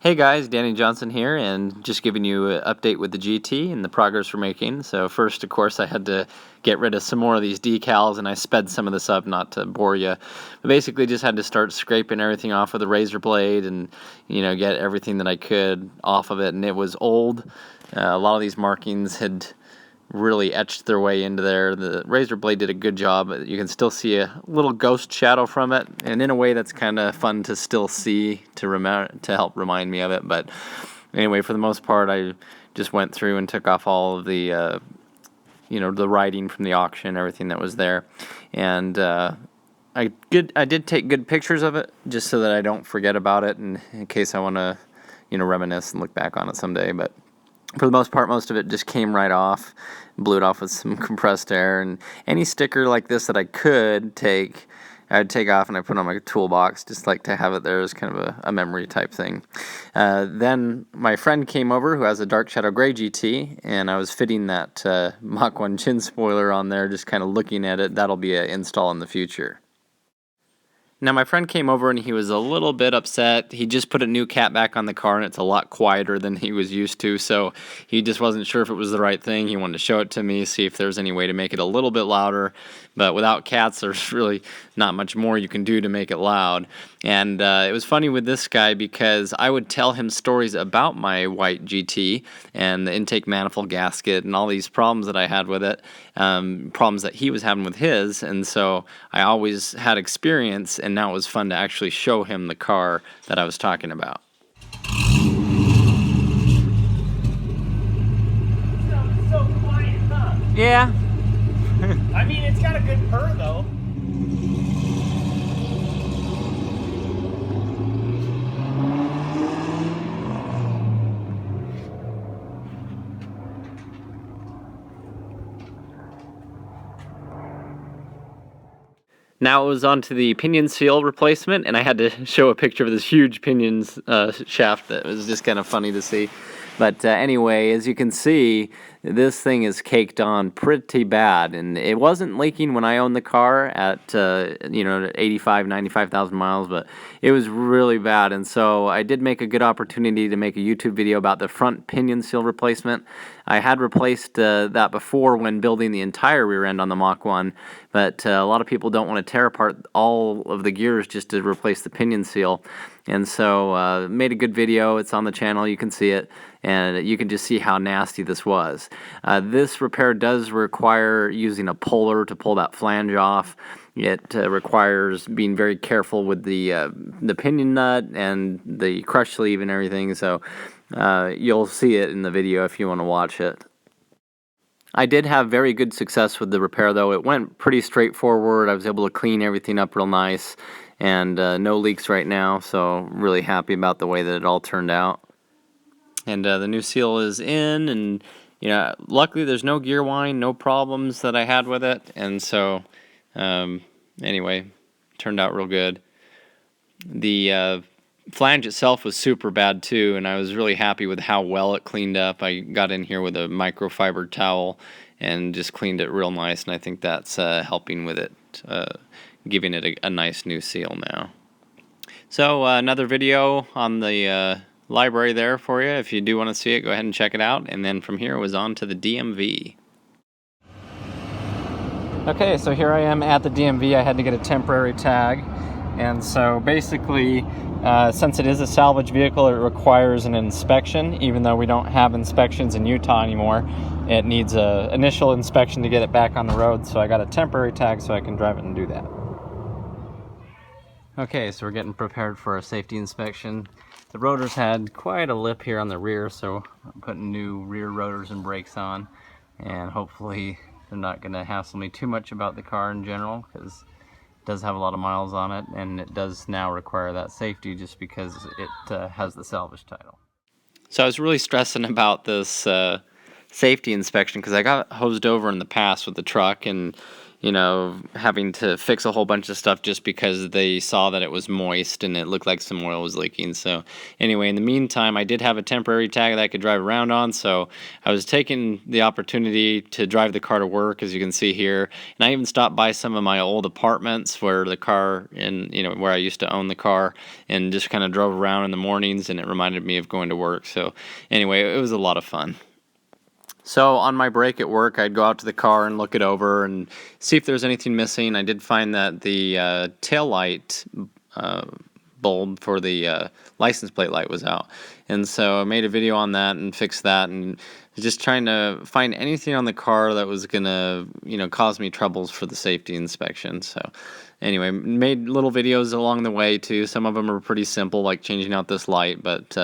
Hey guys, Danny Johnson here, and just giving you an update with the GT and the progress we're making. So first, of course, I had to get rid of some more of these decals, and I sped some of this up, not to bore you. But basically, just had to start scraping everything off with a razor blade and, get everything that I could off of it. And it was old. A lot of these markings had really etched their way into there. The razor blade did a good job. You can still see a little ghost shadow from it, and in a way that's kind of fun to still see to help remind me of it. But anyway, for the most part, I just went through and took off all of the the writing from the auction, everything that was there, and I did take good pictures of it just so that I don't forget about it, and in case I want to reminisce and look back on it someday. But for the most part, most of it just came right off, blew it off with some compressed air, and any sticker like this that I could take, I'd take off and I put on my toolbox, just like to have it there as kind of a memory type thing. Then my friend came over who has a Dark Shadow Gray GT, and I was fitting that Mach 1 chin spoiler on there, just kind of looking at it. That'll be an install in the future. Now, my friend came over and he was a little bit upset. He just put a new cat back on the car, and it's a lot quieter than he was used to, so he just wasn't sure if it was the right thing. He wanted to show it to me, see if there was any way to make it a little bit louder, but without cats, there's really not much more you can do to make it loud. And it was funny with this guy because I would tell him stories about my white GT and the intake manifold gasket and all these problems that I had with it, problems that he was having with his, and so I always had experience, and now it was fun to actually show him the car that I was talking about. So quiet, huh? Yeah. I mean, it's got a good purr, though. Now it was on to the pinion seal replacement, and I had to show a picture of this huge pinion shaft that was just kind of funny to see. But anyway, as you can see, this thing is caked on pretty bad, and it wasn't leaking when I owned the car at 85, 95,000 miles, but it was really bad. And so I did make a good opportunity to make a YouTube video about the front pinion seal replacement. I had replaced that before when building the entire rear end on the Mach 1, but a lot of people don't want to tear apart all of the gears just to replace the pinion seal. And so made a good video. It's on the channel. You can see it, and you can just see how nasty this was. This repair does require using a puller to pull that flange off. It requires being very careful with the pinion nut and the crush sleeve and everything. So you'll see it in the video if you want to watch it. I did have very good success with the repair, though. It went pretty straightforward. I was able to clean everything up real nice, and no leaks right now, so really happy about the way that it all turned out. And the new seal is in, and luckily there's no gear whine, no problems that I had with it, and so anyway, turned out real good. The flange itself was super bad too, and I was really happy with how well it cleaned up. I got in here with a microfiber towel and just cleaned it real nice, and I think that's helping with it, giving it a nice new seal now. So another video on the library there for you. If you do want to see it, go ahead and check it out. And then from here it was on to the DMV. Okay, so here I am at the DMV. I had to get a temporary tag. And so basically, since it is a salvage vehicle, it requires an inspection. Even though we don't have inspections in Utah anymore, it needs an initial inspection to get it back on the road. So I got a temporary tag so I can drive it and do that. Okay, so we're getting prepared for a safety inspection. The rotors had quite a lip here on the rear, so I'm putting new rear rotors and brakes on. And hopefully they're not going to hassle me too much about the car in general, because does have a lot of miles on it, and it does now require that safety just because it has the salvage title. So I was really stressing about this safety inspection because I got hosed over in the past with the truck, and having to fix a whole bunch of stuff just because they saw that it was moist and it looked like some oil was leaking. So anyway, in the meantime, I did have a temporary tag that I could drive around on, so I was taking the opportunity to drive the car to work, as you can see here. And I even stopped by some of my old apartments where the car, where I used to own the car, and just kind of drove around in the mornings, and it reminded me of going to work. So anyway, it was a lot of fun. So on my break at work, I'd go out to the car and look it over and see if there's anything missing. I did find that the taillight bulb for the license plate light was out. And so I made a video on that and fixed that, and just trying to find anything on the car that was going to, cause me troubles for the safety inspection. So anyway, made little videos along the way too. Some of them are pretty simple, like changing out this light, but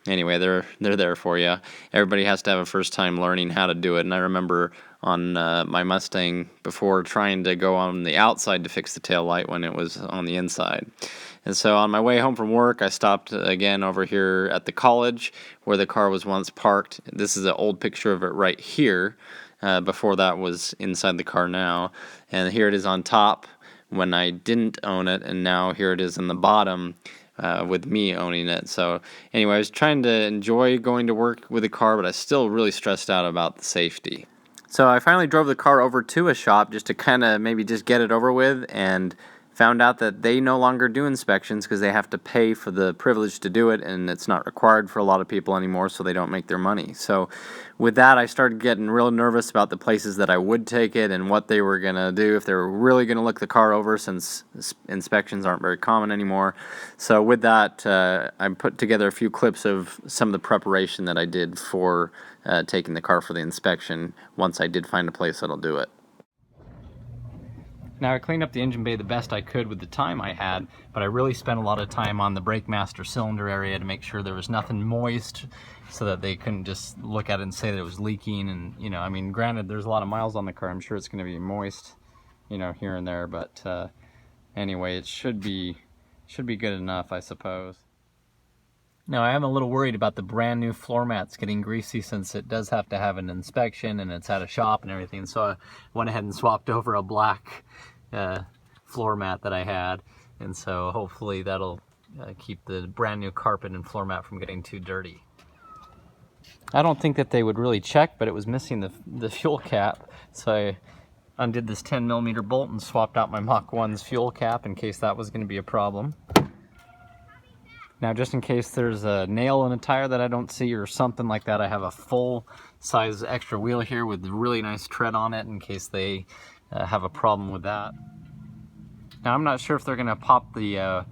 anyway, they're there for you. Everybody has to have a first time learning how to do it. And I remember on my Mustang before trying to go on the outside to fix the tail light when it was on the inside. And so on my way home from work, I stopped again over here at the college where the car was once parked. This is an old picture of it right here. Before that was inside the car now. And here it is on top when I didn't own it, and now here it is in the bottom with me owning it. So anyway, I was trying to enjoy going to work with the car, but I was still really stressed out about the safety. So I finally drove the car over to a shop just to kind of maybe just get it over with, and found out that they no longer do inspections because they have to pay for the privilege to do it, and it's not required for a lot of people anymore, so they don't make their money. So with that, I started getting real nervous about the places that I would take it and what they were going to do, if they were really going to look the car over, since inspections aren't very common anymore. So with that, I put together a few clips of some of the preparation that I did for taking the car for the inspection once I did find a place that'll do it. Now, I cleaned up the engine bay the best I could with the time I had, but I really spent a lot of time on the brake master cylinder area to make sure there was nothing moist, so that they couldn't just look at it and say that it was leaking. And granted, there's a lot of miles on the car. I'm sure it's going to be moist, here and there, but anyway, it should be good enough, I suppose. Now, I am a little worried about the brand new floor mats getting greasy, since it does have to have an inspection and it's at a shop and everything. So I went ahead and swapped over a black floor mat that I had, and so hopefully that'll keep the brand new carpet and floor mat from getting too dirty. I don't think that they would really check, but it was missing the fuel cap, so I undid this 10mm bolt and swapped out my Mach 1's fuel cap in case that was going to be a problem. Now, just in case there's a nail in a tire that I don't see or something like that, I have a full-size extra wheel here with really nice tread on it in case they have a problem with that. Now, I'm not sure if they're going to pop the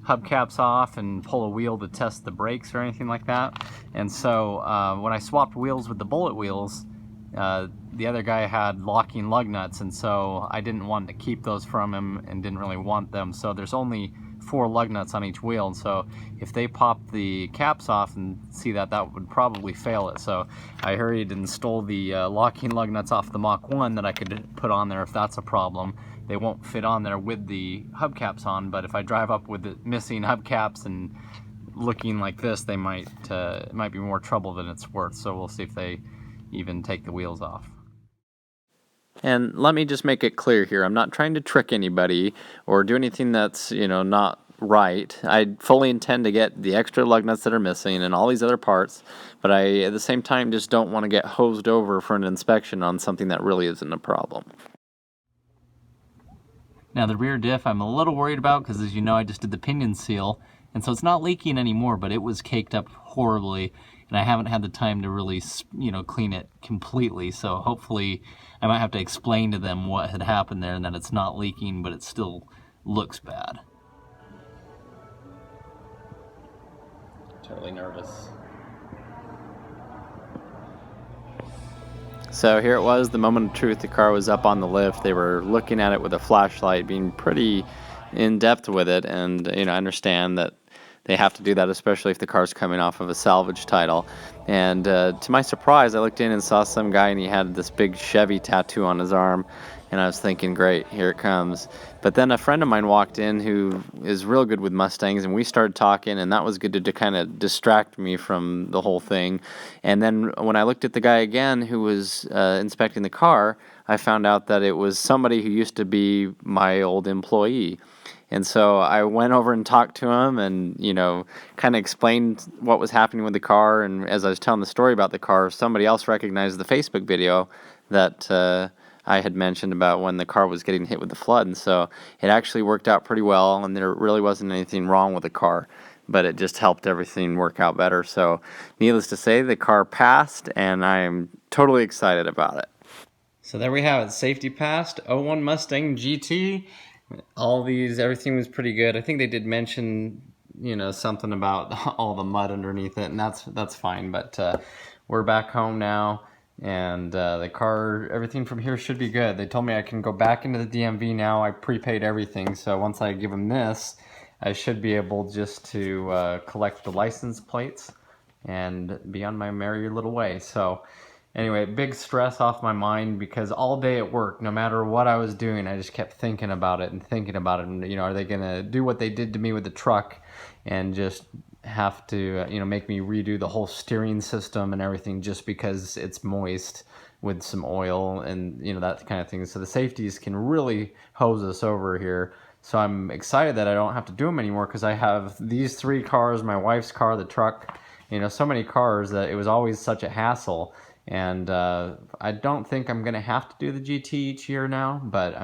hubcaps off and pull a wheel to test the brakes or anything like that. And so when I swapped wheels with the bullet wheels, the other guy had locking lug nuts, and so I didn't want to keep those from him and didn't really want them. So there's only 4 lug nuts on each wheel, and so if they pop the caps off and see that, that would probably fail it. So I hurried and stole the locking lug nuts off the Mach 1 that I could put on there if that's a problem. They won't fit on there with the hubcaps on, but if I drive up with the missing hubcaps and looking like this, they might it might be more trouble than it's worth. So we'll see if they even take the wheels off. And let me just make it clear here, I'm not trying to trick anybody or do anything that's, not right. I fully intend to get the extra lug nuts that are missing and all these other parts, but I, at the same time, just don't want to get hosed over for an inspection on something that really isn't a problem. Now, the rear diff I'm a little worried about because, as you know, I just did the pinion seal, and so it's not leaking anymore, but it was caked up horribly, and I haven't had the time to really, clean it completely. So hopefully I might have to explain to them what had happened there and that it's not leaking, but it still looks bad. Totally nervous. So here it was, the moment of truth. The car was up on the lift. They were looking at it with a flashlight, being pretty in-depth with it, and I understand that they have to do that, especially if the car's coming off of a salvage title. And to my surprise, I looked in and saw some guy, and he had this big Chevy tattoo on his arm. And I was thinking, great, here it comes. But then a friend of mine walked in who is real good with Mustangs, and we started talking, and that was good to kind of distract me from the whole thing. And then when I looked at the guy again who was inspecting the car, I found out that it was somebody who used to be my old employee. And so I went over and talked to him and, kind of explained what was happening with the car. And as I was telling the story about the car, somebody else recognized the Facebook video that I had mentioned about when the car was getting hit with the flood. And so it actually worked out pretty well, and there really wasn't anything wrong with the car, but it just helped everything work out better. So needless to say, the car passed, and I am totally excited about it. So there we have it. Safety passed. 01 Mustang GT. Everything was pretty good. I think they did mention, something about all the mud underneath it, and that's fine. But we're back home now, and the car, everything from here should be good. They told me I can go back into the DMV now. I prepaid everything, so once I give them this, I should be able just to collect the license plates and be on my merry little way. So anyway, big stress off my mind, because all day at work, no matter what I was doing, I just kept thinking about it. And, are they going to do what they did to me with the truck and just have to, make me redo the whole steering system and everything just because it's moist with some oil and, that kind of thing. So the safeties can really hose us over here. So I'm excited that I don't have to do them anymore, because I have these 3 cars, my wife's car, the truck, so many cars that it was always such a hassle. And I don't think I'm going to have to do the GT each year now, but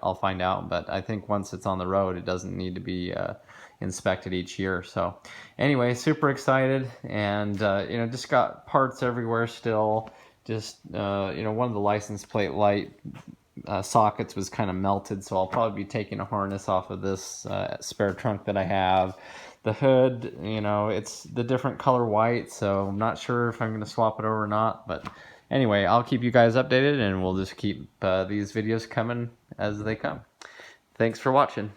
I'll find out. But I think once it's on the road, it doesn't need to be inspected each year. So anyway, super excited, and just got parts everywhere still. Just one of the license plate light sockets was kind of melted, so I'll probably be taking a harness off of this spare trunk that I have. The hood, it's the different color white, so I'm not sure if I'm going to swap it over or not. But anyway, I'll keep you guys updated, and we'll just keep these videos coming as they come. Thanks for watching.